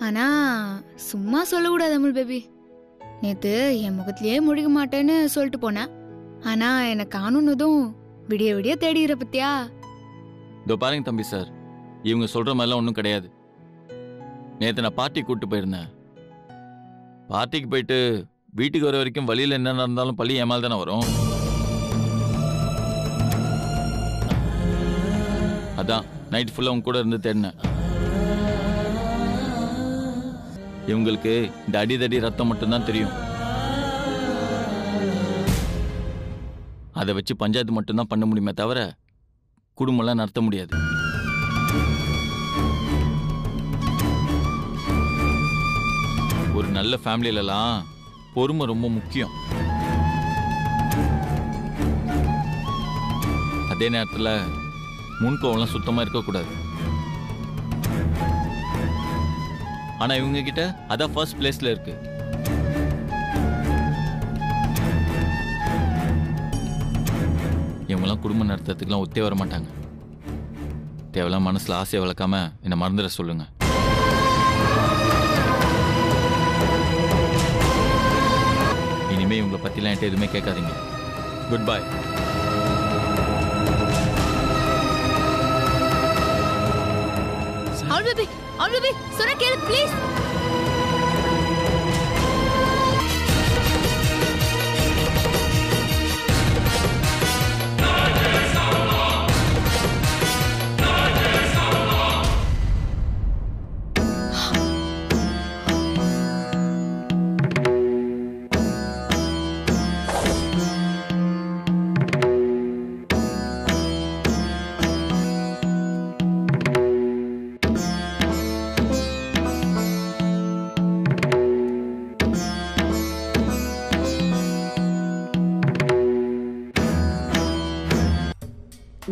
ஆனா சும்மா சொல்லக்கூடாது அமுல் பேபி. நேத்து என் முகத்திலேயே முழுக மாட்டேன்னு சொல்லிட்டு போனேன். ஆனா எனக்கு காணுன்னதும் விடிய விடிய தேடிக்கிற பத்தியா. இதோ பாருங்க தம்பி சார், இவங்க சொல்ற மாதிரிலாம் ஒன்றும் கிடையாது. நேற்று நான் பார்ட்டிக்கு கூப்பிட்டு போயிருந்தேன். பார்ட்டிக்கு போயிட்டு வீட்டுக்கு வர வரைக்கும் வழியில் என்ன நடந்தாலும் பள்ளி ஏமால் தானே வரும். அதான் நைட் ஃபுல்லாக உங்க கூட இருந்து தேடினேன். இவங்களுக்கு இந்த அடிதடி ரத்தம் மட்டும்தான் தெரியும். அதை வச்சு பஞ்சாயத்து மட்டும்தான் பண்ண முடியுமே தவிர குடும்பம்லாம் நடத்த முடியாது. ஒரு நல்ல ஃபேமிலியிலலாம் பொறுமை ரொம்ப முக்கியம். அதே நேரத்தில் முன்கோவம்லாம் சுத்தமாக இருக்கக்கூடாது. ஆனா இவங்க கிட்ட அதான் ஃபர்ஸ்ட் பிளேஸ்ல இருக்கு. இவங்கெல்லாம் குடும்பம் நடத்துறதுக்குலாம் ஒத்தே வர மாட்டாங்க. தேவையில்லாம் மனசுல ஆசையை வளர்க்காம என்னை மறந்துட சொல்லுங்க. இனிமே இவங்களை பத்திலாம் என்கிட்ட எதுவுமே கேட்காதீங்க. Good bye. சொன்ன கேளு ப்ளீஸ்.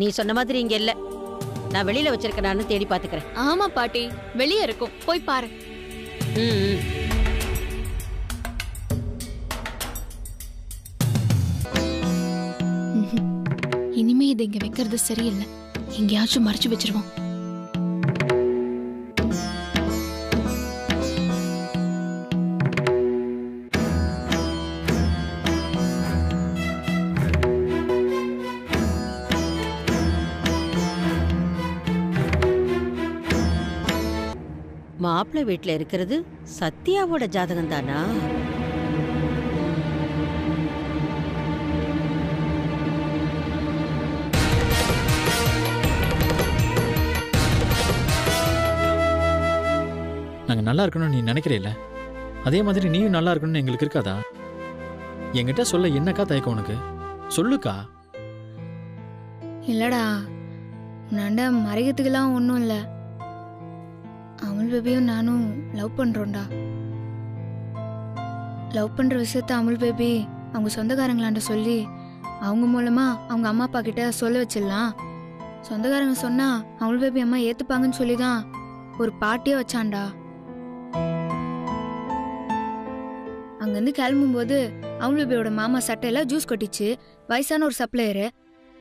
நீ சொன்ன மாதிரி இங்க இல்ல. நான் வெளியில வச்சிருக்கேன்னு தேடி பாத்துக்கிறேன். ஆமா பாட்டி, வெளியே இருக்கும், போய் பாரு. இனிமே இதை இங்க வைக்கிறது சரியில்லை. எங்கேயாச்சும் மறைச்சு வச்சிருவோம். மாப்பிள்ளை வீட்டுல இருக்கிறது சத்யாவோட ஜாதகம் தானா? நாங்க நல்லா இருக்கணும்னு நீ நினைக்கிறீல்ல, அதே மாதிரி நீயும் நல்லா இருக்கணும்னு எங்களுக்கு இருக்காதா? என்கிட்ட சொல்ல என்னக்கா தயக்கம் உனக்கு? சொல்லுக்கா. இல்லடா, உன்னாண்ட மறைக்கிறதுக்கெல்லாம் ஒன்றும் இல்லை. அமுல் பேபியும் நானும் லவ் பண்றோம்டா. லவ் பண்ற விஷயத்த அமுல் பேபி அவங்க சொந்தக்காரங்களாண்ட சொல்லி அவங்க மூலமா அவங்க அம்மா அப்பா கிட்ட சொல்ல வச்சிடலாம். சொந்தக்காரங்க சொன்னா அமுல் பேபி அம்மா ஏத்துப்பாங்கன்னு சொல்லிதான் ஒரு பார்ட்டியே வச்சான்டா. அங்கிருந்து கிளம்பும்போது அமுல் பேபியோட மாமா சட்டையில ஜூஸ் கொட்டிச்சு. வயசான ஒரு சப்ளையரு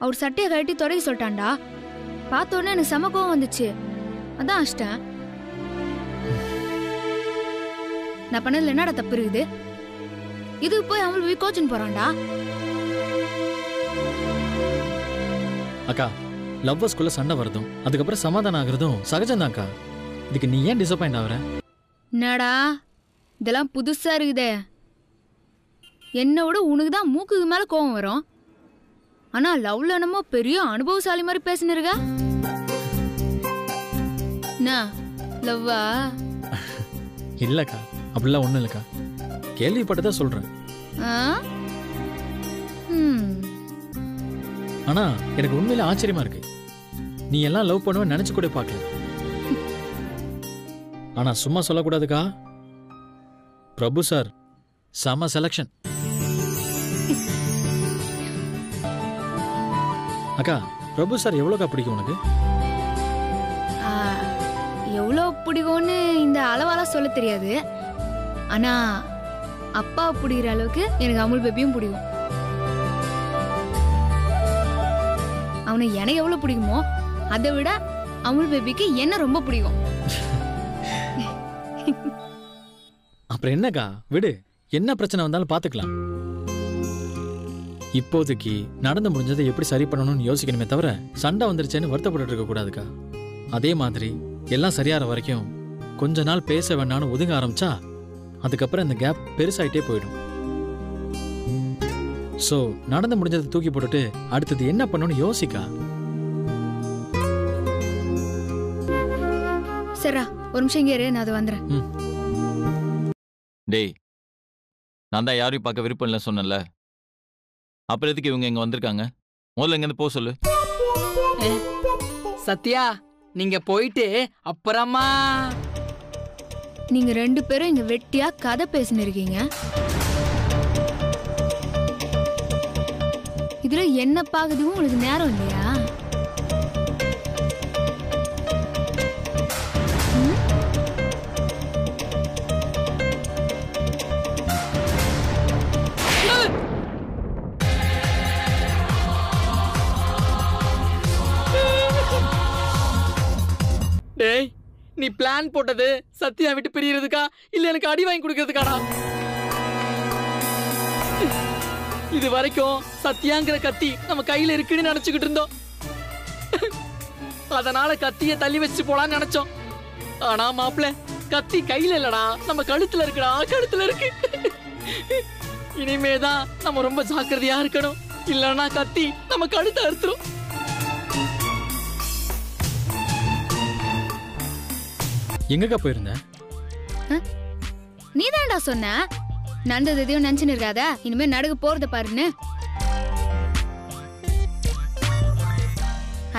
அவர் சட்டையை கழட்டி தொடங்கி சொல்லிட்டான்டா. பார்த்த உடனே எனக்கு செம கோவம் வந்துச்சு. அதான் அஷ்டம். நான் பண்ணதுல என்னடா தப்பு இருக்குது? இதுக்கு போய் அமுல் பேபி கோச்சின்னு போறான்டா. அக்கா, லவ்வர்ஸ்குள்ள சண்டை வரதும் அதுக்கப்புறம் சமாதானம் ஆகுறதும் சகஜம்தான்க்கா. இதுக்கு நீ ஏன் டிசப்பாயிண்ட் ஆகுற? என்னடா இதெல்லாம் புதுசா இருக்குதே. என்ன விட உனக்கு தான் மூக்குக்கு மேல கோவம் வரும். ஆனா லவ்ல என்னமோ பெரிய அனுபவசாலி மாதிரி பேசினு இருக்க. லவ்வா? இல்லக்கா, அப்படிலாம் ஒண்ணும் இல்லக்கா. கேள்விப்பட்டதா சொல்றேன். ஆனா எனக்கு உண்மையில ஆச்சரியமா இருக்கு. நீ எல்லாம் லவ் பண்ணுவேன்னு நினைச்சு கூட பார்க்கல. ஆனா சும்மா சொல்லக்கூடாதுக்கா, பிரபு சார் செம செலக்ஷன். அக்கா, பிரபு சார் எவ்வளோக்கா பிடிக்கும் உனக்கு? எவ்வளோ பிடிக்கும்னு இந்த அளவால சொல்ல தெரியாது. ஆனா அப்பா பிடிக்கிற அளவுக்கு எனக்கு அமுல் பேபியும் பிடிக்கும். அவனை எனக்கு எவ்வளவு பிடிக்குமோ அதை விட அமுல் பேபிக்கு என்ன ரொம்ப பிடிக்கும். அப்புறம் என்னக்கா விடு, என்ன பிரச்சனை வந்தாலும் பாத்துக்கலாம். இப்போதைக்கு நடந்து முடிஞ்சதை எப்படி சரி பண்ணணும்னு யோசிக்கணுமே தவிர சண்டை வந்துருச்சேன்னு வருத்தப்பட்டு இருக்க கூடாதுக்கா. அதே மாதிரி எல்லாம் சரியாற வரைக்கும் கொஞ்ச நாள் பேச வேண்டாம்னு ஒதுங்க ஆரம்பிச்சா அதுக்கப்புறம் இந்த கேப் பெருசாயிட்டே போயிடும். சோ நடந்து முடிஞ்சதை தூக்கி போட்டுட்டு அடுத்தது என்ன பண்ணணும்னு யோசிக்கா. சரிடா, ஒரு நிமிஷம் இங்கே இரு, நான் அது வந்துடுறேன். டேய், நான் தான் யாரையும் பார்க்க விருப்பம் இல்லை சொன்னேன்ல, அப்புறம் எதுக்கு இவங்க இங்க வந்திருக்காங்க? முதல்ல இங்கேருந்து போக சொல்லு. சத்யா, நீங்க போயிட்டு அப்புறமா நீங்க 2 பேரும் இங்க வெட்டியா கதை பேசின்னு இருக்கீங்க. இதுல என்ன பாக்குதுவும் உங்களுக்கு நேரம் இல்லையா? டேய், நீ பிளான் போட்டது சத்யா விட்டு பிரியறதுக்கா இல்ல எனக்கு அடி வாங்கி கொடுக்கறதுக்காடா? இது வரைக்கும் சத்யாங்கிற கத்தி நம்ம கையில இருக்குன்னு நினைச்சுக்கிட்டு இருந்தோம். அதனால கத்திய தள்ளி வச்சு போலான்னு நினைச்சோம். ஆனா மாப்பிள்ள, கத்தி கையில இல்லடா, நம்ம கழுத்துல இருக்குடா, கழுத்துல இருக்கு. இனிமேதான் நம்ம ரொம்ப ஜாக்கிரதையா இருக்கணும், இல்லன்னா கத்தி நம்ம கழுத்தை அறுத்துரும். எங்கக்கா போயிருந்த? நீதான்டா சொன்ன நடந்தது எதையும் நினைச்சுன்னு இருக்காத, இனிமே நடுக போறத பாருன்னு.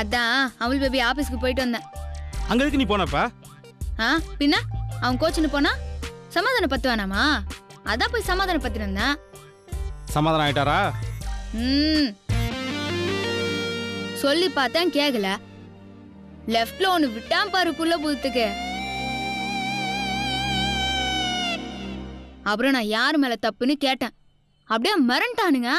அதான் அமுல் பேபி ஆபீஸ்க்கு போயிட்டு வந்தேன். அங்க இருக்கு நீ போனப்ப? பின்ன அவன் கோச்சுன்னு போனா சமாதானம் பத்து வேணாமா? அதான் போய் சமாதானம் பத்தி இருந்தேன். சமாதானம் ஆயிட்டாரா? சொல்லி பார்த்தேன் கேக்கல. லெஃப்ட்ல ஒண்ணு விட்டான் பாரு புள்ள புதுத்துக்கு. அப்புறம் நான் யாரு மேல தப்புன்னு கேட்டேன். அப்படியே மறந்துட்டானுங்க.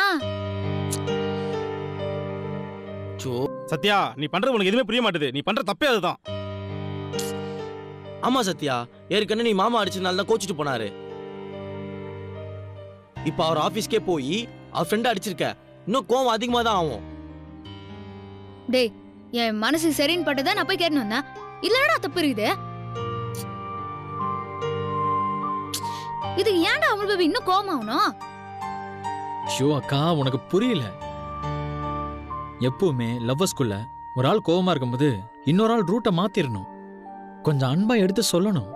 சத்யா, நீ பண்றது உனக்கு எதுவுமே புரிய மாட்டுது. நீ பண்ற தப்பே அதுதான். ஆமா சத்யா, ஏற்கனவே நீ மாமா அடிச்சதுனால தான் கோச்சிட்டு போனாரு. இப்ப அவர் ஆபீஸ்க்கே போய் அவர் ஃப்ரெண்ட் அடிச்சிருக்க, இன்னும் கோவம் அதிகமா தான் ஆகும். டேய், என் மனசு சரின்னு பட்டதா நான் போய் கேட்டு வந்தேன். இல்லடா தப்பு இருக்குது. இது ஏன்டா அமுல் பேபி இன்னும் கோவமாகணும்? ஷோ அக்கா, உனக்கு புரியல. எப்பவுமே லவ்வர்ஸ்குள்ள ஒரு ஆள் கோவமா இருக்கும்போது இன்னொரு ஆள் ரூட்டை மாத்திரணும். கொஞ்சம் அன்பா எடுத்து சொல்லணும்.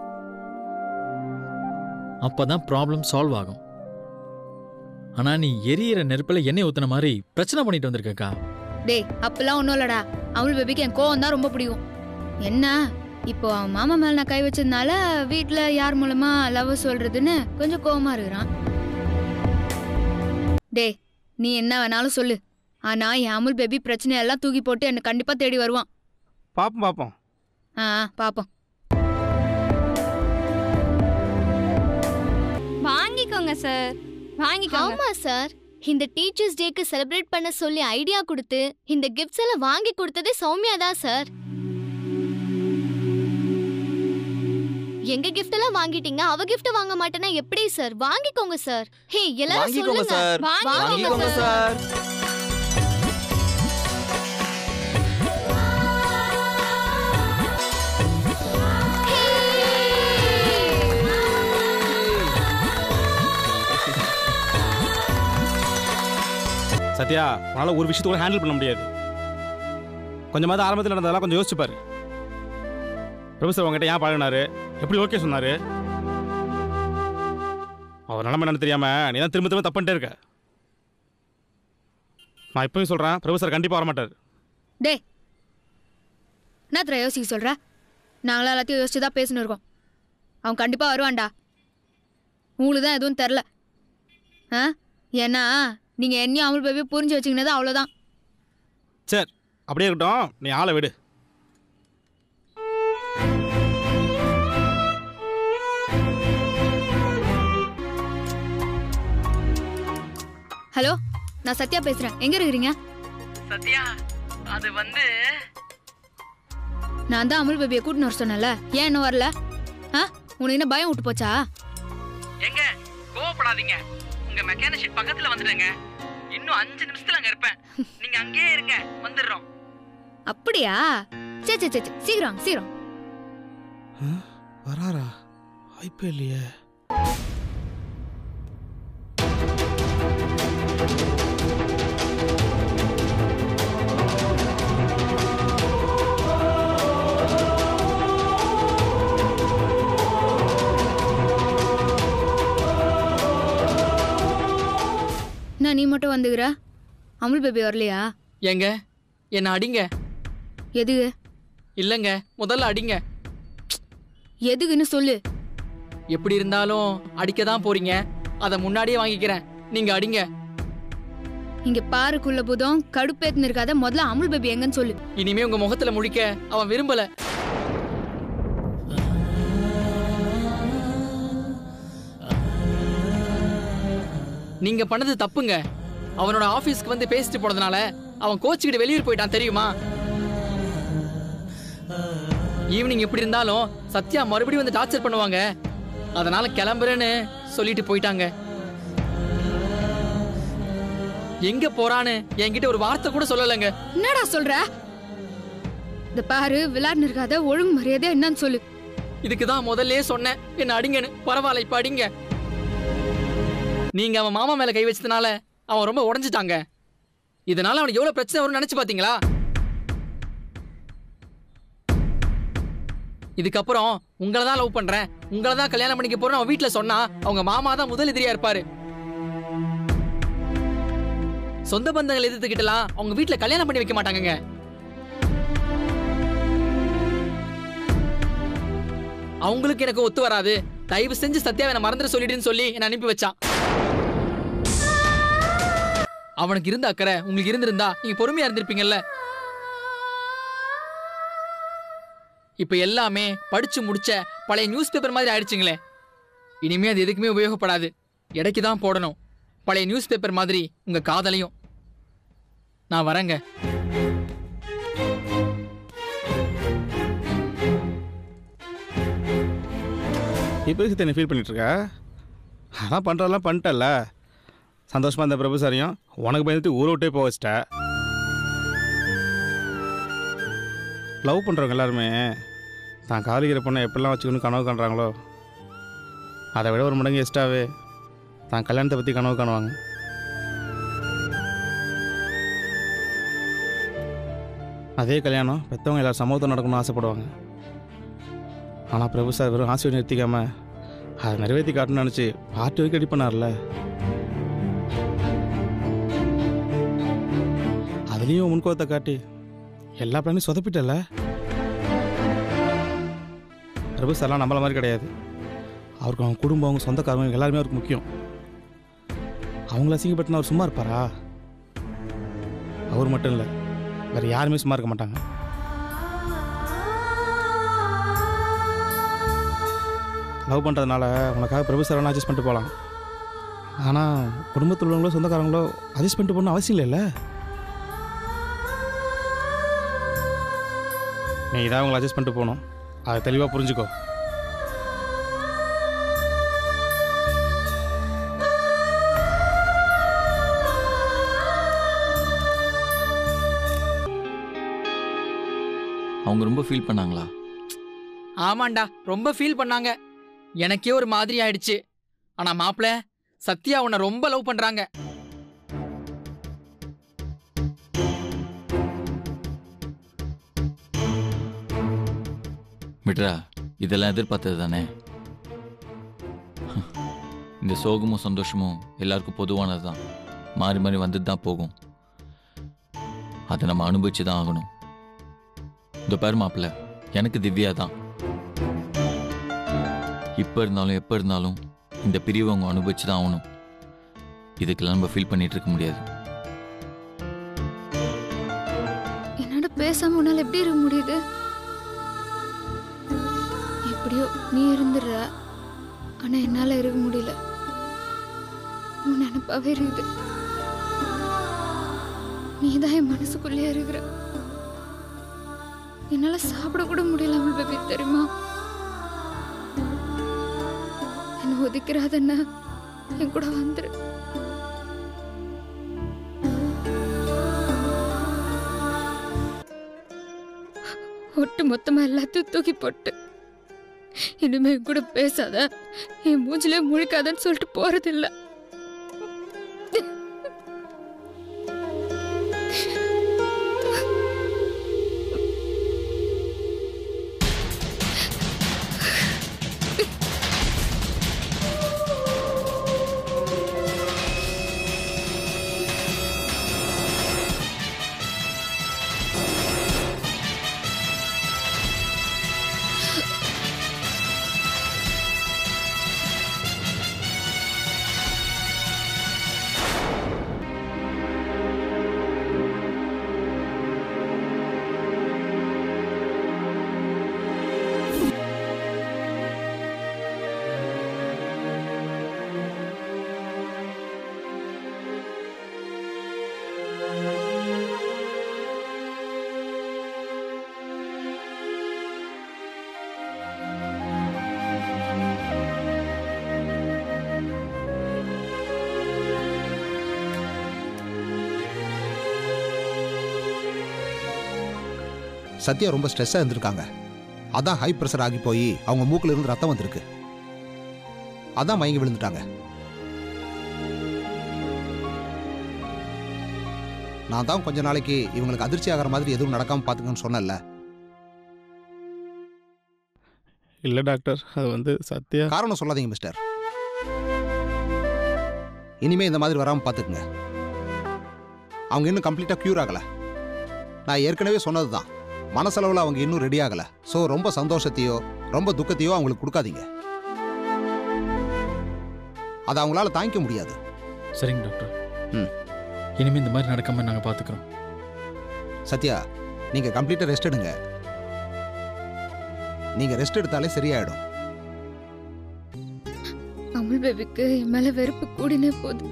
அப்பதான் ப்ராப்ளம் சால்வ் ஆகும். ஆனா நீ எரியிற நெருப்புல எண்ணெய் ஊத்துன மாதிரி பிரச்சனை பண்ணிட்டு வந்திருக்கா. டேய், அப்பெல்லாம் ஒண்ணும் இல்லடா. அமுல் பேபிக்கு என் கோவம் தான் ரொம்ப பிடிக்கும். என்ன இப்போ அவன் மாமா மேல நான் கை வச்சதுனால வீட்டுல யார் மூலமா லவ் சொல்றதுன்னு கொஞ்சம் கோவமா இருக்கிறான். டேய், நீ என்ன வேணாலும் சொல்லு, ஆனா என் அமுல் பேபி பிரச்சனையெல்லாம் தூக்கி போட்டு என்ன கண்டிப்பா தேடி வருவான். பாப்போம் பாப்போம். பாப்போம். வாங்கிக்கோங்க சார், வாங்கிக்கோங்க. ஆமா சார், இந்த டீச்சர்ஸ் டேக்கு செலிப்ரேட் பண்ண சொல்லி ஐடியா கொடுத்து இந்த கிஃப்ட்ஸ் எல்லாம் வாங்கி கொடுத்ததே சௌமியா தான் சார். எங்க கிஃப்ட் எல்லாம் வாங்கிட்டீங்க, அவ கிஃப்ட் வாங்க மாட்டேனா எப்படி சார்? வாங்கிக்கோங்க சார். ஹே, எல்லாரும் சொல்லுங்க. வாங்கிக்கோங்க சார். சத்யா, உன்னால ஒரு விஷயத்தை ஹேண்டில் பண்ண முடியாது. கொஞ்சமாவது ஆரம்பத்தில் நடந்ததெல்லாம் கொஞ்சம் யோசிச்சு பாரு. ப்ரொஃபஸர் உங்ககிட்ட ஏன் பழகினாரு, எப்படி ஓகே சொன்னாரு? அவர் நிலைமை என்னன்னு தெரியாம நீ தான் திரும்ப திரும்ப தப்புன்ட்டே இருக்க. நான் இப்பவும் சொல்றேன், ப்ரொஃபஸர் கண்டிப்பா வரமாட்டார். டே, என்ன யோசிக்க சொல்ற? நாங்களாம் எல்லாத்தையும் யோசிச்சு தான் பேசின்னு இருக்கோம். அவன் கண்டிப்பா வருவான்டா. உங்களுக்கு தான் எதுவும் தெரில. ஏன்னா நீங்க என்னையும் அமுல் பேபியை புரிஞ்சு வச்சுக்கினது அவ்வளோதான். சரி, அப்படியே இருக்கட்டும், நீ ஆளை விடு. ஹலோ, நான் சத்யா பேசுறேன். எங்க இருக்கிறீங்க? சத்யா, அது நான் தான் அமுல் பேபியை கூட்டின்னு வர சொன்னல, ஏன் இன்னும் வரல? உனக்கு என்ன பயம் விட்டு போச்சா? எங்க கோவப்படாதீங்க, உங்க மெக்கானிக் ஷெட் பக்கத்துல வந்துட்டேங்க. இன்னும் 5 நிமிஷத்துல அங்க இருப்பேன். நீங்க அங்கேயே இருங்க, வந்துடுறோம். அப்படியா? சே சே சே சீக்கிரம் சீக்கிரம். வராரா? வாய்ப்பே இல்லையே. நான் நீ மட்டும் வந்துக்கிற, அமுல் பேபி வரலையா? எங்க என்ன அடிங்க. எதுக்கு? இல்லங்க, முதல்ல அடிங்க. எதுக்குன்னு சொல்லு. எப்படி இருந்தாலும் அடிக்க தான் போறீங்க, அத முன்னாடியே வாங்கிக்கிறேன். நீங்க அடிங்க. இங்க பாருக்குள்ள புதம் கடுப்பேத்துன்னு இருக்காத, முதல்ல அமுல் பேபி எங்கன்னு சொல்லு. இனிமே உங்க முகத்துல முழிக்க அவன் விரும்பல. நீங்க பண்ணது தப்புங்க. அவனோட ஆபீஸ்க்கு வந்து பேசிட்டு போனதுனால அவன் கோச்சுக்கிட்டு வெளியூர் போயிட்டான் தெரியுமா? ஈவினிங் எப்படி இருந்தாலும் சத்யா மறுபடியும் வந்து டார்ச்சர் பண்ணுவாங்க, அதனால கிளம்புறேன்னு சொல்லிட்டு போயிட்டாங்க. எங்க போறான்னு என்கிட்ட ஒரு வார்த்தை கூட சொல்லலங்க. என்னடா சொல்ற? இந்த பாரு, விளையாடுன்னு இருக்காத, ஒழுங்கு மரியாதை என்னன்னு சொல்லு. இதுக்குதான் முதல்ல சொன்னேன் என்ன அடிங்கன்னு. பரவாயில்ல, இப்ப அடிங்க. நீங்க அவன் மாமா மேல கை வச்சதுனால அவன் ரொம்ப உடைஞ்சிட்டாங்க. இதனால அவனுக்கு எவ்வளவு பிரச்சனை வரும்னு நினைச்சு பாத்தீங்களா? இதுக்கப்புறம் உங்களை தான் லவ் பண்றேன், உங்களை தான் கல்யாணம் பண்ணிக்க போறேன் அவன் வீட்டுல சொன்னா அவங்க மாமா தான் முதல் எதிரியா இருப்பாரு. சொந்த பந்தங்கள் எதிர்த்துக்கிட்டலாம் அவங்க வீட்டுல கல்யாணம் பண்ணி வைக்க மாட்டாங்க. அவங்களுக்கு எனக்கு ஒத்து வராது, தயவு செஞ்சு சத்யாவை நான் மறந்துட சொல்லிடுன்னு சொல்லி என்ன அனுப்பி வச்சான். அவனுக்கு இருந்த அக்கறை உங்களுக்கு இருந்திருந்தா நீங்க பொறுமையா இருந்திருப்பீங்கல்ல. இப்ப எல்லாமே படிச்சு முடிச்ச பழைய நியூஸ் பேப்பர் மாதிரி ஆயிடுச்சுங்களே. இனிமே அது எதுக்குமே உபயோகப்படாது, எடைக்கு தான் போடணும். பழைய நியூஸ் பேப்பர் மாதிரி உங்க காதலையும். நான் வரேங்க. இப்போ என்ன ஃபீல் பண்ணிட்டு இருக்க? அதான் பண்ணுறதெல்லாம் பண்ணிட்டல, சந்தோஷமாக இருந்த பிரபு சாரையும் உனக்கு பயந்துட்டு ஊரை விட்டே போக வச்சிட்ட. லவ் பண்ணுறவங்க எல்லாருமே தான் காதலிக்கிற பொண்ணை எப்படிலாம் வச்சுக்கணும்னு கனவு காணுறாங்களோ, அதை விட ஒரு மடங்கு எக்ஸ்ட்ராவே தான் கல்யாணத்தை பற்றி கனவு காணுவாங்க. அதே கல்யாணம் பெற்றவங்க எல்லாரும் சமூகத்தில் நடக்கணும்னு ஆசைப்படுவாங்க. ஆனால் பிரபு சார் வெறும் ஆசையை நிறுத்திக்காமல் அதை நிறைவேற்றி காட்டணும்னு நினச்சி பார்ட்டி வரைக்கும் ரெடி பண்ணார்ல. அதுலேயும் முன்கோத்தை காட்டி எல்லா பிளானையும் சொதப்பிட்டல. பிரபு சார்லாம் நம்மள மாதிரி கிடையாது. அவருக்கு அவங்க குடும்பம், அவங்க சொந்தக்காரங்க எல்லாருமே அவருக்கு முக்கியம். அவங்கள அசிங்கப்பட்டுனா அவர் சும்மா இருப்பாரா? அவர் மட்டும் இல்லை, வேறு யாருமே சும்மா இருக்க மாட்டாங்க. லவ் பண்ணுறதுனால உனக்காக பிரபு சார் அட்ஜஸ்ட் பண்ணிட்டு போகலாம். ஆனால் குடும்பத்தில் உள்ளவங்களோ சொந்தக்காரங்களோ அட்ஜஸ்ட் பண்ணிட்டு போகணும் அவசியம் இல்லைல்ல. நீ இதான் அவங்களை அட்ஜஸ்ட் பண்ணிட்டு போகணும், அதை தெளிவாக புரிஞ்சுக்கோ. அவங்க ரொம்ப ஃபீல் பண்ணாங்களா? ஆமாண்டா, ரொம்ப ஃபீல் பண்ணாங்க. எனக்கே ஒரு மாதிரி ஆயிடுச்சு. ஆனா மாப்பிள்ள, சத்யா உன்னை ரொம்ப லவ் பண்றாங்க. விட்ரா, இதெல்லாம் எதிர்பார்த்தது தானே. இந்த சோகமும் சந்தோஷமும் எல்லாருக்கும் பொதுவானது தான், மாறி மாறி வந்துட்டு தான் போகும். அதை நம்ம அனுபவிச்சு தான் ஆகணும். இந்த பேர் மாப்பிள்ள, எனக்கு திவ்யா தான். இப்போ இருந்தாலும் எப்போ இருந்தாலும் இந்த பிரிவை அவங்க அனுபவிச்சு தான் ஆகணும். இதுக்கெல்லாம் நம்ம ஃபீல் பண்ணிட்டு இருக்க முடியாது. என்னோட பேசாம உன்னால எப்படி இருக்க முடியுது? எப்படியோ நீ இருந்துடுற, ஆனா என்னால இருக்க முடியல. உன் நினைப்பாவே இருக்குது. நீதான் என் மனசுக்குள்ளேயே இருக்கிற. என்னால சாப்பிட கூட முடியல அமுல் பேபி, தெரியுமா? கொதிக்கிறாதன்னா என் கூட வந்துரு. ஒட்டு மொத்தமா எல்லாத்தையும் தூக்கி போட்டு இனிமே என் கூட பேசாத, என் மூஞ்சிலே முழிக்காதன்னு சொல்லிட்டு போறதில்ல. சத்யா ரொம்ப ஸ்ட்ரெஸ்ஸாக இருந்திருக்காங்க. அதான் ஹை ப்ரெஷர் ஆகி போய் அவங்க மூக்கில் இருந்து ரத்தம் வந்திருக்கு. அதான் மயங்கி விழுந்துட்டாங்க. நான் தான் கொஞ்ச நாளைக்கு இவங்களுக்கு அதிர்ச்சி ஆகிற மாதிரி எதுவும் நடக்காமல் பார்த்துக்கன்னு சொன்னேன்ல. இல்லை டாக்டர், அது சத்யா. காரணம் சொல்லாதீங்க மிஸ்டர். இனிமே இந்த மாதிரி வராமல் பார்த்துக்குங்க. அவங்க இன்னும் கம்ப்ளீட்டாக க்யூர் ஆகலை. நான் ஏற்கனவே சொன்னது தான், மனசளவில் அவங்க இன்னும் ரெடி ஆகலை. ஸோ ரொம்ப சந்தோஷத்தையோ ரொம்ப துக்கத்தையோ அவங்களுக்கு கொடுக்காதீங்க. அதை அவங்களால தாங்கிக்க முடியாது. சரிங்க டாக்டர். இனிமே இந்த மாதிரி நடக்காம நாங்கள் பார்த்துக்கிறோம். சத்யா, நீங்கள் கம்ப்ளீட்டாக ரெஸ்ட் எடுங்க. நீங்கள் ரெஸ்ட் எடுத்தாலே சரியாயிடும். அமுல் பேபிக்கு என் மேல வெறுப்பு கூடினே போகுது.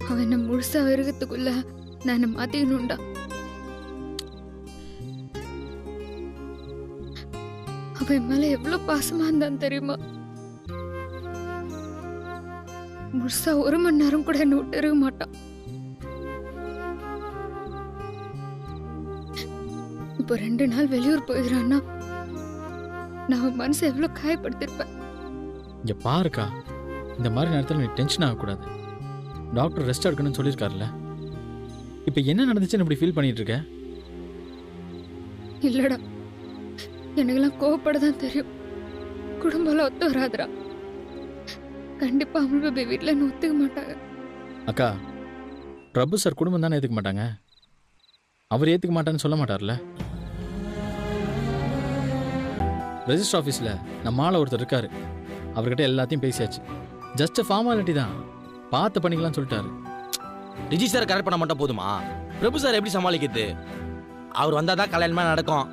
அவன் என்ன முழுசா வெறுக்கிறதுக்குள்ள நான் என்ன மாத்திக்கணும்டா. அவன் மேல எவ்வளவு பாசமா இருந்தான் தெரியுமா? முழுசா 1 மணி நேரம் கூட என்ன விட்டு இருக்க மாட்டான். இப்போ 2 நாள் வெளியூர் போயிடுறான்னா நான் அவன் மனசை எவ்வளவு காயப்படுத்திருப்பேன். இங்க பாருக்கா, இந்த மாதிரி நேரத்தில் நீ டென்ஷன் ஆகக்கூடாது. டாக்டர் ரெஸ்ட் எடுக்கணும்னு சொல்லியிருக்காருல்ல. இப்போ என்ன நடந்துச்சுன்னு இப்படி ஃபீல் பண்ணிட்டு இருக்க? இல்லடா, எனக்கெல்லாம் கோவப்படதான் தெரியும். குடும்பம்லாம் ஒத்து வராதுடா. கண்டிப்பா அமுல் பேபி வீட்டில் என்ன ஒத்துக்க மாட்டாங்க. அக்கா, பிரபு சார் குடும்பம் தானே ஏற்றுக்க மாட்டாங்க. அவர் ஏற்றுக்க மாட்டான்னு சொல்ல மாட்டார்ல. ரெஜிஸ்டர் ஆஃபீஸில் நம்ம ஆள ஒருத்தர் இருக்காரு. அவர்கிட்ட எல்லாத்தையும் பேசியாச்சு. ஜஸ்ட் ஃபார்மாலிட்டி தான், பார்த்து பண்ணிக்கலாம்னு சொல்லிட்டாரு. ரிஜிஸ்டர் கரெக்ட் பண்ண மட்டும் போதுமா? பிரபு சார் எப்படி சமாளிக்கிறது? அவர் வந்தால் தான் கல்யாணமாக நடக்கும்.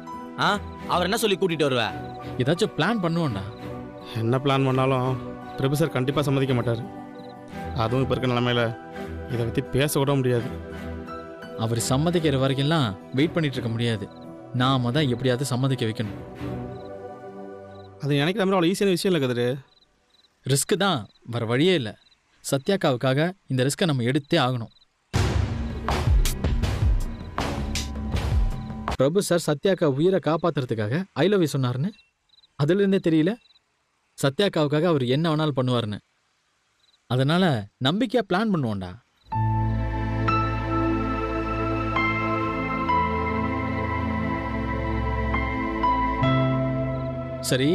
அவர் என்ன சொல்லி கூட்டிகிட்டு வருவேன்? ஏதாச்சும் பிளான் பண்ணுவோம்டா. என்ன பிளான் பண்ணாலும் பிரபு சார் கண்டிப்பாக சம்மதிக்க மாட்டார். அதுவும் இப்போ இருக்க நிலமையில இதை பற்றி பேச கூட முடியாது. அவர் சம்மதிக்கிற வரைக்கும்லாம் வெயிட் பண்ணிட்டு இருக்க முடியாது. நாம தான் எப்படியாவது சம்மதிக்க வைக்கணும். அது நினைக்கிற மாதிரி அவ்வளோ ஈஸியான விஷயம் இல்லை கதிரு. ரிஸ்க்கு தான், வர வழியே இல்லை. சத்யாக்காவுக்காக இந்த ரிஸ்க்கை நம்ம எடுத்தே ஆகணும். பிரபு சார் சத்யாக்கா உயிரை காப்பாத்துறதுக்காக ஐ லவ் யூ சொன்னார்னு அதுலேருந்தே தெரியல சத்யாக்காவுக்காக அவர் என்ன வேணாலும் பண்ணுவார்னு. அதனால நம்பிக்கையா பிளான் பண்ணுவோம்டா. சரி,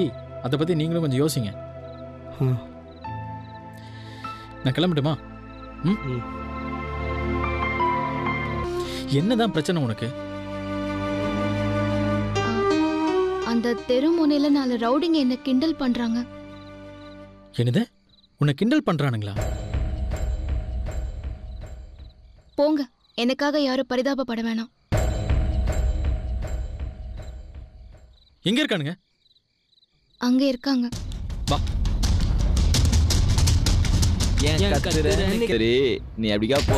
அதை பத்தி நீங்களும் கொஞ்சம் யோசிங்க. நான் கிளம்பட்டுமா? என்னதான் பிரச்சனை உனக்கு? அந்த தெரு முனையில 4 ரவுடிங்க என்ன கிண்டல் பண்றாங்க. என்னது? உன்னை கிண்டல் பண்றானுங்களா? போங்க, எனக்காக யாரும் பரிதாபப்பட வேணாம். எங்க இருக்கானுங்க? அங்க இருக்காங்க. வா. சரி, நீ அப்படிக்கா போ.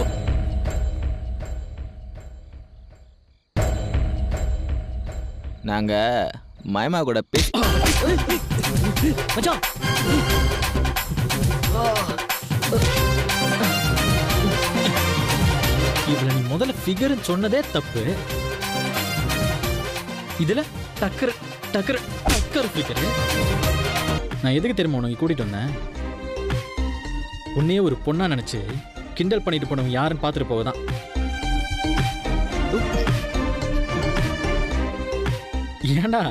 நாங்க மாயமா கூட பேசி மச்சான் இதுல நீ முதல்ல ஃபிகர்னு சொன்னதே தப்பு. இதுல டக்கர் டக்கர் டக்கர் ஃபிகர். நான் எதுக்கு தெரியுமா உனக்கு கூட்டிட்டு வந்தேன்? உன்னையே ஒரு பொண்ணா நினைச்சு கிண்டல் பண்ணிட்டு போனவங்க யாருன்னு பார்த்துட்டு போவதான். ஏண்டா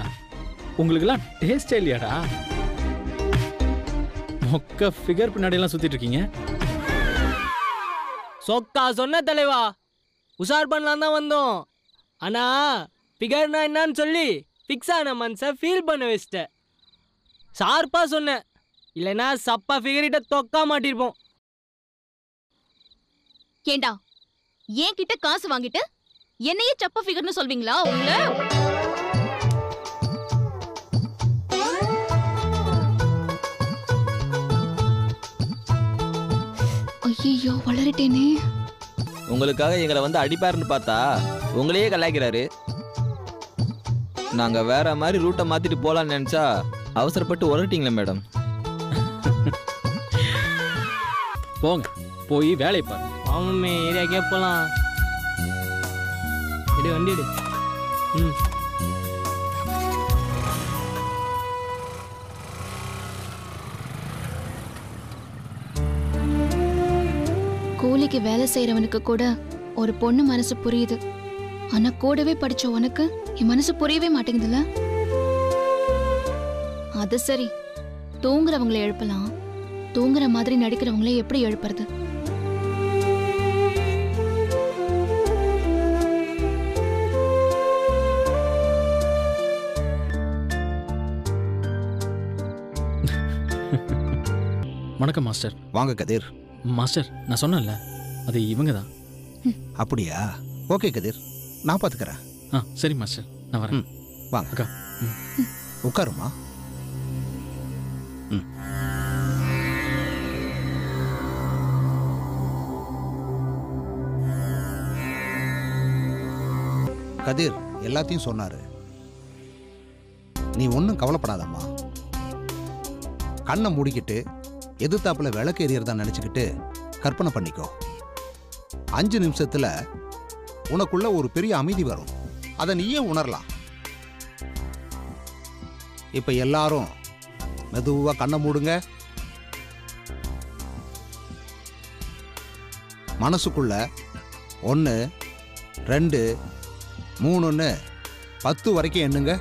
உங்களுக்கெல்லாம் டேஸ்டே இல்லையாடா? மொக்க ஃபிகர் பின்னாடி எல்லாம் சுத்திட்டு இருக்கீங்க. சொக்கா சொன்ன தலைவா, உஷார் பண்ணலாம் தான் வந்தோம். ஆனா ஃபிகர்னா என்னன்னு சொல்லி ஃபிக்ஸ் ஆன மனசை ஃபீல் பண்ண வச்சிட்டேன். ஷார்ப்பா சொன்னேன், இல்லைன்னா சப்பா ஃபிகர்கிட்ட தொக்கா மாட்டிருப்போம். ஏண்டா என் கிட்ட காசு வாங்கிட்டு என்னையே சப்ப ஃபிகர்னு சொல்வீங்களா? உங்கள ஐயோ வளரட்டேனே. உங்களுக்காக எங்களை வந்து அடிப்பாருன்னு பார்த்தா உங்களையே கலாய்க்கிறாரு. நாங்க வேற மாதிரி ரூட்டை மாத்திட்டு போலான்னு நினைச்சா அவசரப்பட்டு உரட்டிங்களே மேடம். போங்க போய் வேலையை பாரு. ஆமாமே ஏரியாக்கே போலாம். எடு வண்டி எடு. கூலிக்கு வேலை செய்யறவனுக்கு கூட ஒரு பொண்ணு மனசு புரியுது. ஆனா கூடவே படிச்ச உனக்கு என் மனசு புரியவே மாட்டேங்குதுல. அது சரி, தூங்குறவங்களை எழுப்பலாம், தூங்குற மாதிரி நடிக்கிறவங்களே எப்படி எழுப்புறது? வணக்கம் மாஸ்டர். வாங்க கதிர். மாஸ்டர் நான் சொன்னேன்ல, அது இவங்க தான். அப்படியா? ஓகே கதிர், நான் பார்த்துக்கிறேன். சரி மாஸ்டர், நான் வரேன். வாங்க அக்கா. உட்காருமா. கதிர் எல்லாத்தையும் சொன்னாரு. நீ ஒன்றும் கவலைப்படாதம்மா. கண்ணை மூடிக்கிட்டு எதிர்த்தாப்புல விளக்கு எரியறதா நினைச்சுக்கிட்டு கற்பனை பண்ணிக்கோ. 5 நிமிஷத்துல உனக்குள்ள ஒரு பெரிய அமைதி வரும். அதை நீயே உணரலாம். இப்ப எல்லாரும் மெதுவா கண்ணை மூடுங்க. மனசுக்குள்ள 1 2 3ன்னு 10 வரைக்கும் எண்ணுங்க.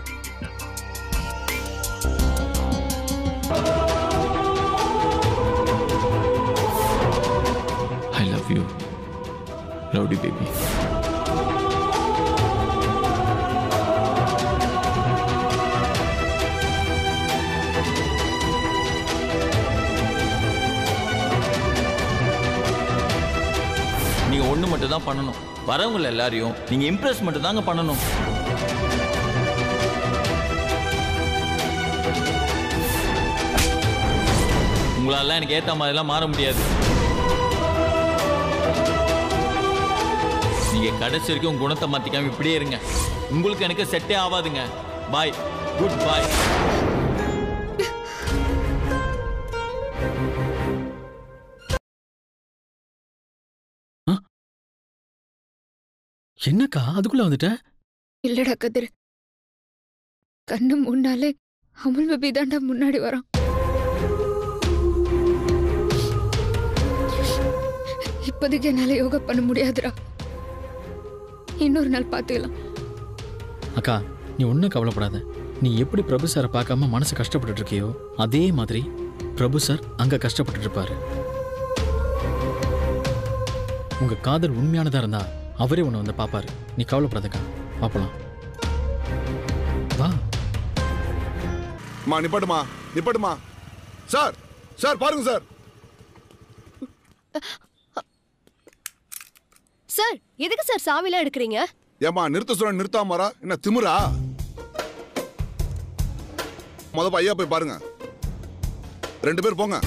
I love you, Rowdy baby. நீங்க ஒண்ணு மட்டும் தான் பண்ணணும். வரவங்க எல்லாரையும் நீங்க இம்ப்ரெஸ் மட்டும் தாங்க பண்ணணும். உங்களால எனக்கு ஏத்த மாதிரிலாம் மாற முடியாது. நீங்க கடைசி வரைக்கும் உங்க குணத்தை மாத்திக்காம இப்படியே இருங்க. உங்களுக்கு எனக்கு செட்டே ஆகாதுங்க. பாய், குட் பாய். என்னக்கா அதுக்குள்ள வந்துட்ட? இல்லடா கதிர், கண்ணு முன்னாலே அமுல் பேபி தாண்டா முன்னாடி வரான். இப்போதைக்கு என்னால யோகா பண்ண முடியாதுடா. இன்னொரு நாள் பார்த்துக்கலாம். அக்கா நீ ஒன்றும் கவலைப்படாத. நீ எப்படி பிரபு சாரை பார்க்காம மனசு கஷ்டப்பட்டு இருக்கியோ அதே மாதிரி பிரபு சார் அங்க கஷ்டப்பட்டு இருப்பாரு. உங்க காதல் உண்மையானதா இருந்தா அவரே உன்னை வந்து பாப்பாரு. நீ கவலைப்படாதக்கா, பாப்பலாம். வா மா. நிப்பாட்டுமா, நிப்பாட்டுமா. சார், சார் பாருங்க சார். சார் எதுக்கு சார் சாவிலாம் எடுக்கிறீங்க? ஏமா நிறுத்த சொல்ல நிறுத்தாம வரா? என்ன திமிரா? முத ஐயா போய் பாருங்க. 2 பேர் போங்க.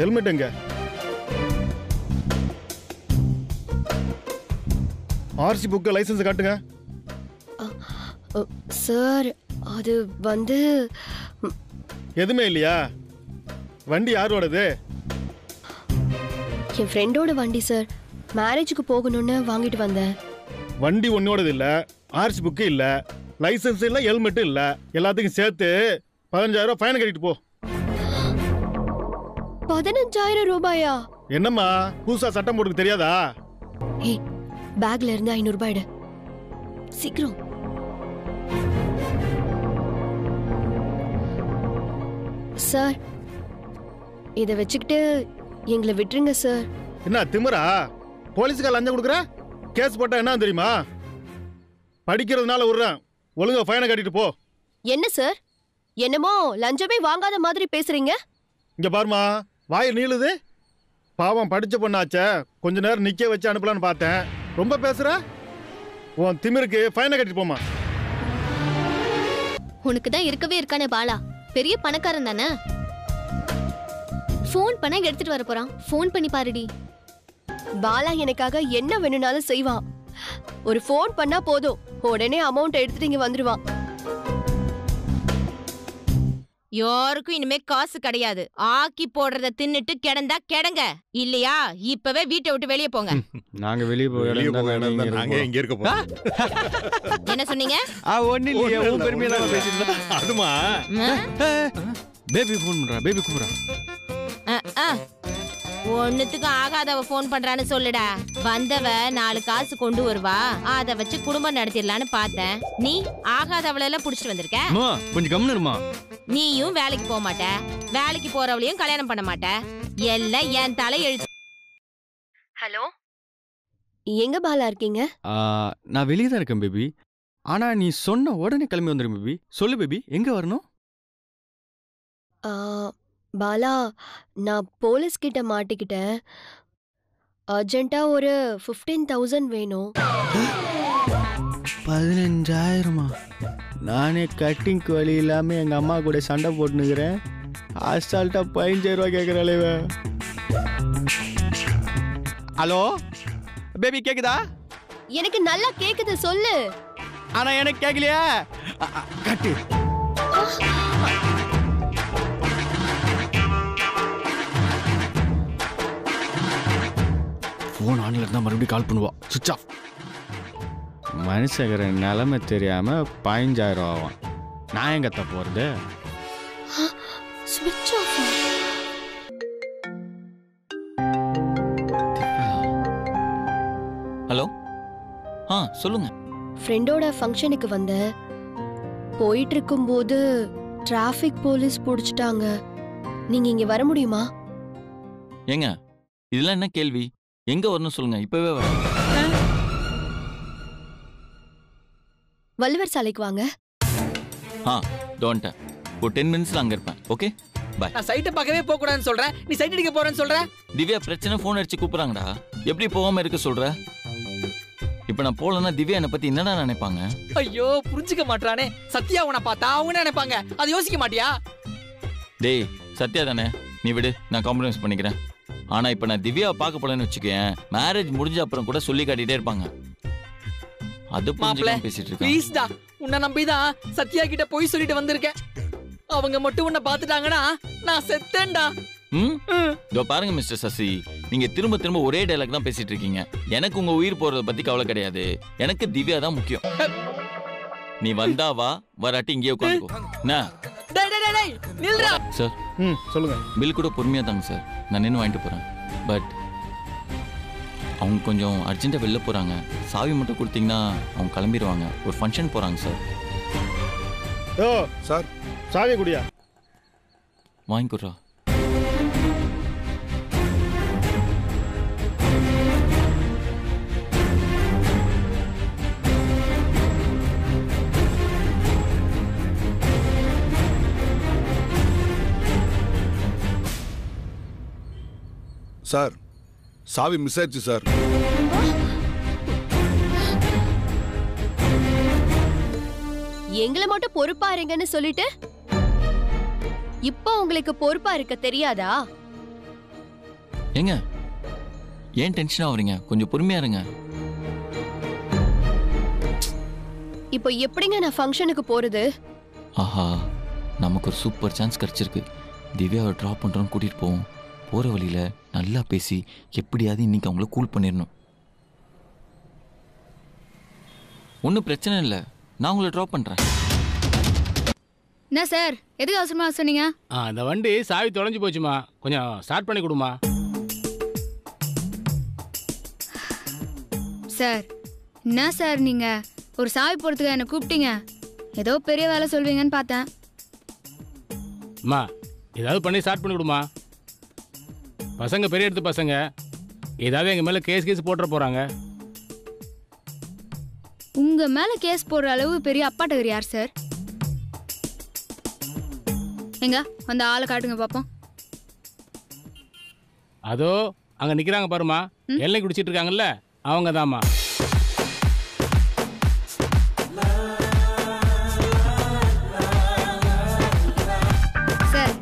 ஹெல்மெட் எங்க? ஆர்சி புக்கு லைசன்ஸ் காட்டுங்க. சார் அது வந்து எதுவுமே இல்லையா? வண்டி யாரோடது? என் ஃப்ரெண்டோட வண்டி சார். மேரேஜுக்கு போகணும்னு வாங்கிட்டு வந்தேன். வண்டி ஒன்னோடது இல்ல, ஆர்சி புக்கு இல்ல, லைசன்ஸ் இல்ல, ஹெல்மெட்டும் இல்ல. எல்லாத்துக்கும் சேர்த்து 15,000 ரூபாய் ஃபைன் கட்டிட்டு போ. 15,000 ரூபாயா? என்னம்மா புதுசா சட்டம் போட்டுக்கு தெரியாதா? ஏய், பேக்ல இருந்து 500 ரூபாய் எடு சீக்கிரம். சார் இத வச்சுக்கிட்டு எங்களை விட்டுருங்க சார். என்ன திமிரா? போலீஸுக்கு லஞ்சம் கொடுக்குற? கேஸ் போட்டா என்ன தெரியுமா? படிக்கிறதுனால விடுறேன், ஒழுங்கா ஃபைனை கட்டிட்டு போ. என்ன சார் என்னமோ லஞ்சமே வாங்காத மாதிரி பேசுறீங்க? இங்க பாருமா, வாய் நீளுது. பாவம் படிச்ச பொண்ணாச்சே, கொஞ்ச நேரம் நிக்க வச்சு அனுப்பலான்னு பார்த்தேன். ரொம்ப பேசுற. உன் திமிருக்கு ஃபைனை கட்டிட்டு போமா. உனக்கு தான் இருக்கவே இருக்கானே பாலா, பெரிய பணக்காரன் தானே. ஃபோன் பண்ண எடுத்துட்டு வர போறான். ஃபோன் பண்ணி பாருடி. பாலா எனக்காக என்ன வேணும்னாலும் செய்வான். ஒரு ஃபோன் பண்ணா போதும், உடனே அமௌண்ட் எடுத்துட்டு இங்க வந்துருவான். யாருக்கும் இனிமே காசு கிடையாது. ஆக்கி போடுறத தின்னுட்டு கிடந்தா கிடங்க, இல்லையா இப்பவே வீட்டை விட்டு வெளியே போங்க. நாங்க வெளியே நாங்க இங்க இருக்க போறோம். என்ன சொன்னீங்க? ஒண்ணு இல்லையே, உன் பெருமையில பேசிட்டு. அதுமா பேபி ஃபோன் பண்றா, பேபி கூப்பிடுறா. ஒண்ணுத்துக்கும் ஆகாதவ போன் பண்றான்னு சொல்லுடா. வந்தவ 4 காசு கொண்டு வருவா, அத வச்சு குடும்பம் நடத்திடலான்னு பார்த்தேன். நீ ஆகாதவள எல்லாம் புடிச்சிட்டு வந்திருக்க. கொஞ்சம் கம்முன்னு இருமா. நீயும் வேலைக்கு போக மாட்ட, வேலைக்கு போறவளையும் கல்யாணம் பண்ண மாட்ட. எல்லாம் என் தலை எழுத்து. ஹலோ, எங்க பாலா இருக்கீங்க? நான் வெளியே தான் இருக்கேன் பேபி. ஆனா நீ சொன்ன உடனே கிளம்பி வந்துடும் பேபி. சொல்லு பேபி, எங்க வரணும்? பாலா, நான் போலீஸ் கிட்ட மாட்டிக்கிட்டேன். அர்ஜென்ட்டா ஒரு 15,000 வேணும். 15,000மா? நானே கட்டிங்க்கு வழி இல்லாம எங்க அம்மா கூட சண்டை போட்டுனுக்கிறேன். அசால்ட்டா 15,000 ரூபாய் கேட்கறாளே. ஹலோ பேபி, கேக்குதா? எனக்கு நல்லா கேக்குது, சொல்லு. ஆனா எனக்கு கேட்கலையா? கட்டு. ஃபோன் ஆன்ல இருந்தா மறுபடியும் கால் பண்ணுவா. சுவிட்ச் ஆஃப். மனுஷங்கிற நிலைமை தெரியாம 15,000 ஆகும். நான் எங்க போறது? ஸ்விட்ச் ஆஃப். ஹலோ, சொல்லுங்க. ஃப்ரெண்டோட ஃபங்க்ஷனுக்கு வந்த போயிட்டு இருக்கும்போது டிராஃபிக் போலீஸ் பிடிச்சிட்டாங்க. நீங்க இங்க வர முடியுமா? ஏங்க இதெல்லாம் என்ன கேள்வி? எங்க வரணும் சொல்லுங்க, இப்பவே வரேன். வள்ளுவர் சாலைக்கு வாங்க. டோன்ட். ஒரு 10 மினிட்ஸ்ல அங்க இருப்பேன். Okay bye. நான் சைட்டை பார்க்கவே போக கூடாதுன்னு சொல்றேன், நீ சைட் அடிக்க போறேன்னு சொல்ற. திவ்யா பிரச்சனை, ஃபோன் அடிச்சு கூப்பிடுறாங்கடா. எப்படி போகாம இருக்க சொல்ற? இப்ப நான் போலன்னா திவ்யா என்னை பத்தி என்னடா நினைப்பாங்க? ஐயோ, புரிஞ்சுக்க மாட்டானே. சத்யா உன்னை பார்த்தா அவங்க என்ன நினைப்பாங்க, அதை யோசிக்க மாட்டியா? டேய் சத்யா தானே, நீ விடு, நான் காம்ப்ரமைஸ் பண்ணிக்கிறேன். ஆனா இப்ப நான் திவ்யாவை பார்க்க போலன்னு வச்சுக்கேன், மேரேஜ் முடிஞ்ச அப்புறம் கூட சொல்லி காட்டிட்டே இருப்பாங்க. அது புரிஞ்சுக்காம பேசிட்டு இருக்கேன். ப்ளீஸ்டா, உன்னை நம்பிதான் சத்யா கிட்ட போய் சொல்லிட்டு வந்திருக்கேன். அவங்க மட்டும் உன்னை பார்த்துட்டாங்கன்னா நான் செத்தேன்டா. இதோ பாருங்க மிஸ்டர் சசி, நீங்க திரும்ப திரும்ப ஒரே டைலாக் தான் பேசிட்டு இருக்கீங்க. எனக்கு உங்க உயிர் போறத பத்தி கவலை கிடையாது, எனக்கு திவ்யா தான் முக்கியம். நீ வந்தா வா, வராட்டி இங்கே உட்காந்துக்கோ. சார் சொல்லுங்க. பில் கூட பொறுமையா தாங்க சார், நான் நின்று வாங்கிட்டு போறேன். பட் அவங்க கொஞ்சம் அர்ஜென்ட்டா வெளில போறாங்க. சாவி மட்டும் கொடுத்தீங்கன்னா அவங்க கிளம்பிடுவாங்க. ஒரு ஃபங்க்ஷன் போறாங்க சார். ஓ சார், சாவி குடியா? வாங்கிக்கிறா. சார், சாவி மிஸ் ஆயிடுச்சு சார். எங்களை மட்டும் பொறுப்பா இருங்கன்னு சொல்லிட்டு இப்போ உங்களுக்கு பொறுப்பா இருக்க தெரியாதா? ஏங்க ஏன் டென்ஷன் ஆவறீங்க? கொஞ்சம் பொறுமையா இருங்க. இப்போ எப்படிங்க நான் ஃபங்க்ஷனுக்கு போறது? ஆஹா, நமக்கு ஒரு சூப்பர் சான்ஸ் கிடைச்சிருக்கு. திவ்யாவை ட்ராப் பண்ணுறோன்னு கூட்டிகிட்டு போவோம். போகிற வழியில் நல்லா பேசி எப்படியாவது இன்னைக்கு அவங்கள கூல் பண்ணிடணும். ஒன்றும் பிரச்சனை இல்லை, நான் உங்களை ட்ராப் பண்ணுறேன். என்ன சார், எதுக்கு அவசரமா சொன்னீங்க? இந்த வண்டி சாவி தொலைஞ்சு போச்சுமா, கொஞ்சம் ஸ்டார்ட் பண்ணி கொடுமா. சார், என்ன சார் நீங்க ஒரு சாவி போறதுக்கு என்ன கூப்பிட்டீங்க? ஏதோ பெரிய வேலை சொல்வீங்கன்னு பார்த்தேன். அம்மா, ஏதாவது பண்ணி ஸ்டார்ட் பண்ணி கொடுமா. பசங்க பெரிய எடுத்து பசங்க, ஏதாவது எங்கள் மேலே கேஸ் போட்டுற போகிறாங்க. உங்க மேல கேஸ் போடுற அளவு பெரிய அப்பாட்டகர் யார் சார்? எங்க அந்த ஆளை காட்டுங்க பாப்போம். அதோ அங்கே நிற்கிறாங்க பாருமா, எல்லை குடிச்சிட்டு இருக்காங்கல்ல, அவங்க தாம்மா. சார்,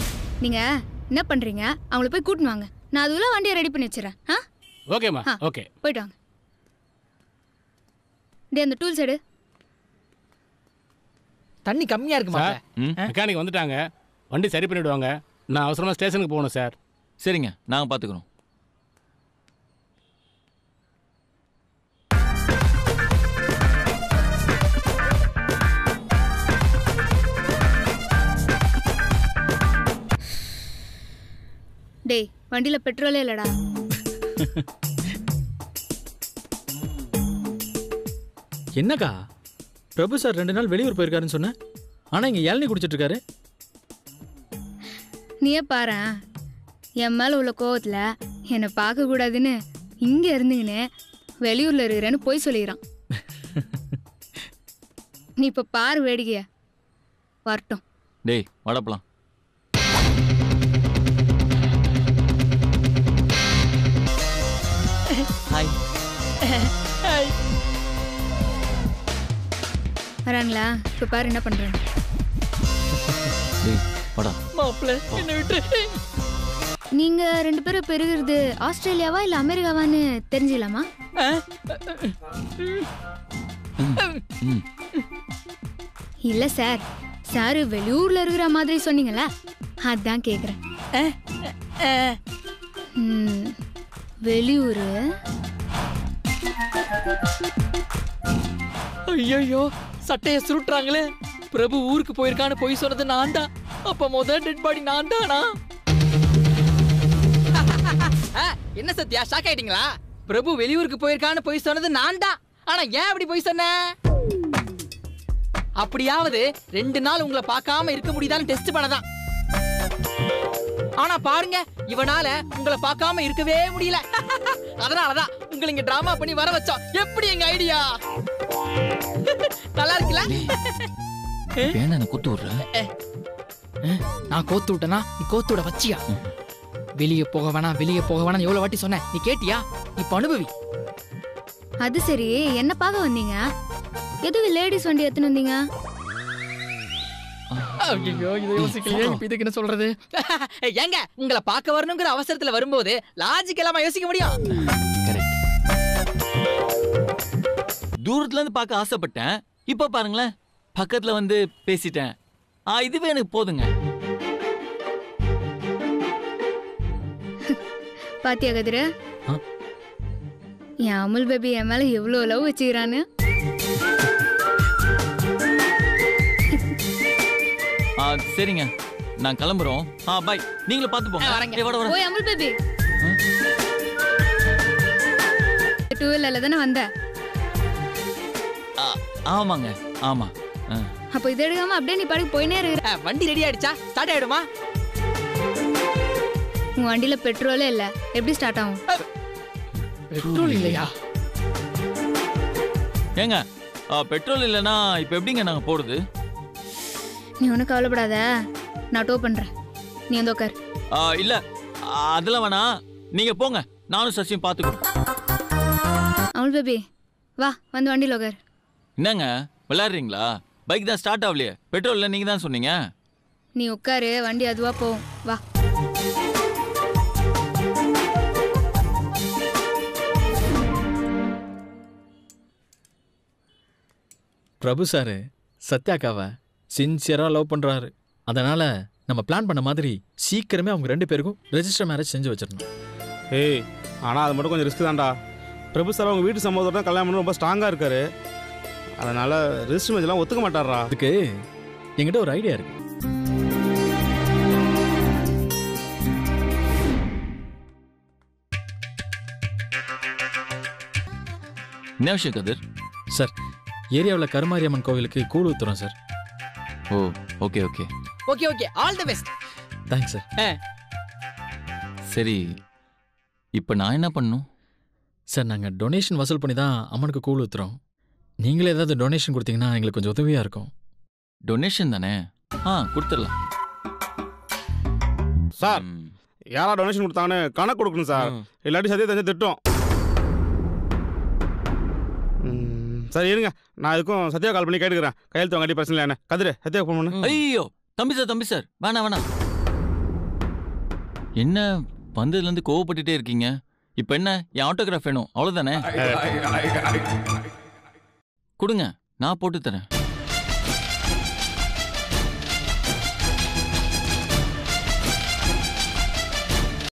நீங்க என்ன பண்றீங்க? அவங்கள போய் கூட்டின்னு வாங்க. நான் அதுக்குள்ள வண்டியை ரெடி பண்ணி வச்சிடறேன். ஓகேம்மா, ஓகே, போயிட்டு வாங்க. டே, அந்த டூல்ஸ் எடு. தண்ணி கம்மியா இருக்குமா? மெக்கானிக் வந்துட்டாங்க, வண்டி சரி பண்ணிவிடுவாங்க. நான் அவசரமாக ஸ்டேஷனுக்கு போகணும் சார். சரிங்க, நாங்கள் பார்த்துக்குறோம். டேய், வண்டியில பெட்ரோலே இல்லடா. என்னக்கா, பிரபு சார் 2 நாள் வெளியூர் போயிருக்காருன்னு சொன்னேன், ஆனால் இங்கே இளநீ குடிச்சிட்டு இருக்காரு. நீயே பாரு, என் மேல உள்ள கோவத்துல என்னை பார்க்க கூடாதுன்னு இங்க இருந்துங்கன்னு வெளியூர்ல இருக்கிறேன்னு போய் சொல்லிடுறான். நீ இப்ப பாரு வேடிக்கைய. வரட்டும். டேய், வடப்பலாம். ஹாய். ஹாய். வராங்களா? இப்ப பாரு என்ன பண்றேன். டேய், வாடா. மாப்ள, என்ன விட்டு. நீங்க 2 பேரும் பெருகிறது ஆஸ்திரேலியாவா இல்ல அமெரிக்காவான்னு தெரிஞ்சுக்கலாமா? இல்ல சார், சார் வெளியூர்ல இருக்கிற மாதிரி சொன்னீங்களா, அதான் கேக்குறேன். வெளியூரு. ஐயோ, சட்டைய சுருட்டுறாங்களே. பிரபு ஊருக்கு போயிருக்கான்னு போய் சொன்னது நான் தான். அப்ப முதல் டெட் பாடி நான் தானா? என்ன சத்யா, ஷாக் ஆயிட்டீங்களா? பிரபு வெளியூருக்கு போயிருக்கான்னு போய் சொன்னது நான் தான். ஆனா ஏன் அப்படி போய் சொன்ன? அப்படியாவது 2 நாள் உங்களை பார்க்காம இருக்க முடியுதான்னு டெஸ்ட் பண்ணதான். ஆனா பாருங்க, இவனால உங்களை பார்க்காம இருக்கவே முடியல. அதனாலதான் உங்களை இங்க டிராமா பண்ணி வர வச்சோம். எப்படி எங்க ஐடியா? நல்லா இருக்குல்ல? குத்து விடுற. நான் கோத்து விட்டனா? நீ கோத்து விட வச்சியா? வெளியே போக வேணாம், வெளியே போக வேணாம் எவ்வளவு வாட்டி சொன்னேன், நீ கேட்டியா? இப்ப அனுபவி. அது சரி, என்ன பார்க்க வந்தீங்க? எதுக்கு லேடிஸ் வண்டி எடுத்துன்னு வந்தீங்க? ஐயோ, இதை யோசிக்கலையே. இப்ப இதுக்கு என்ன சொல்றது? ஏங்க, உங்களை பார்க்க வரணுங்கிற அவசரத்துல வரும்போது லாஜிக் எல்லாம் யோசிக்க முடியும். தூரத்துல இருந்து பார்க்க ஆசைப்பட்டேன், இப்ப பாருங்களேன் பக்கத்துல வந்து பேசிட்டேன். இதுவே எனக்கு போதுங்க. பாத்தியா கதிர, என் அமுல் பேபி என் மேல எவ்வளவு லவ் வச்சுக்கிறான்னு. சரிங்க, நான் கிளம்புறோம். பை. நீங்களும் பார்த்து போங்க. ஓய் அமுல் பேபி, 2 வீலர்ல தானே வந்த? ஆமாங்க, ஆமா. அப்ப இது எடுக்காம அப்படியே நீ பாட்டுக்கு போயினே இருக்கிற. வண்டி ரெடி ஆயிடுச்சா? ஸ்டார்ட் ஆயிடுமா? உன் வண்டியில பெட்ரோலே இல்ல, எப்படி ஸ்டார்ட் ஆகும்? பெட்ரோல் இல்லையா? ஏங்க, பெட்ரோல் இல்லைன்னா இப்ப எப்படிங்க நாங்க போடுது? நீ ஒன்றும் கவலைப்படாத, நான் டோ பண்றேன். நீ வந்து உட்கார். இல்ல, அதெல்லாம் வேணாம், நீங்க போங்க. நானும் சசியும் பாத்துக்கிறோம். அமுல் பேபி, வா வந்து வண்டியில் உட்கார். என்னங்க விளையாடுறீங்களா? பைக் தான் ஸ்டார்ட் ஆகலையே. பெட்ரோல் இல்லை, நீங்க தான் சொன்னீங்க. நீ உட்காரு, வண்டி அதுவா போகும். வா. பிரபு சார் சத்யாக்காவை சின்சியராக லவ் பண்ணுறாரு. அதனால் நம்ம பிளான் பண்ண மாதிரி சீக்கிரமே அவங்க 2 பேருக்கும் ரெஜிஸ்டர் மேரேஜ் செஞ்சு வச்சிடணும். ஏய் ஆனால் அது மட்டும் கொஞ்சம் ரிஸ்க் தான்டா. பிரபு சார் அவங்க வீட்டு சம்பவத்தோட தான் கல்யாணம் பண்ண ரொம்ப ஸ்ட்ராங்காக இருக்காரு. அதனால் ரெஜிஸ்டர் மேரேஜ்லாம் ஒத்துக்க மாட்டாரா. அதுக்கு என்கிட்ட ஒரு ஐடியா இருக்கு. என்ன விஷயம் கதிர்? சார், ஏரியாவில் கருமாரியம்மன் கோவிலுக்கு கூழ் ஊத்துறோம் sir. Oh okay okay okay okay, all the best. Thanks sir. சரி, இப்போ நான் என்ன பண்ணணும்? சார், நாங்கள் டொனேஷன் வசூல் பண்ணி தான் அம்மனுக்கு கூழ் ஊத்துறோம். நீங்களே ஏதாவது டொனேஷன் கொடுத்தீங்கன்னா எங்களுக்கு கொஞ்சம் உதவியாக இருக்கும். டொனேஷன் தானே? கொடுத்துடலாம் சார். யாரா டொனேஷன் கொடுத்தாங்கன்னு கணக்கு கொடுக்கணும் சார். இல்லாட்டி சத்தியம் தெரிஞ்சு திட்டம். சரி இருங்க, நான் இதுக்கும் சத்யா கால் பண்ணி கேட்டுக்கிறேன். கையெழுத்து வாங்கி பிரச்சனை இல்லை. என்ன கதிரு சத்யா ஃபோன் பண்ணு. ஐயோ தம்பி சார் வேணாம். என்ன வந்ததுலேருந்து கோவப்பட்டுட்டே இருக்கீங்க? இப்போ என்ன, என் ஆட்டோகிராஃப் வேணும் அவ்வளோதானே? கொடுங்க, நான் போட்டு தரேன்.